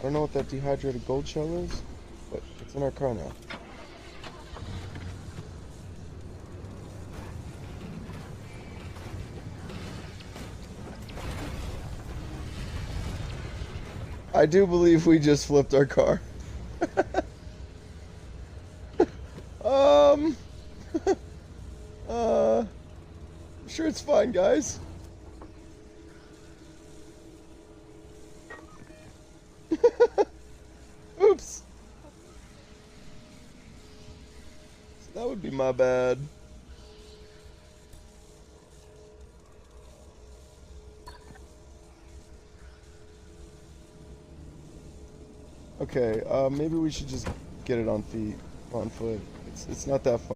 I don't know what that dehydrated gold shell is, but it's in our car now. I do believe we just flipped our car. Um, I'm sure it's fine, guys. Oops. So that would be my bad. Okay, maybe we should just get it on feet, on foot. It's not that far.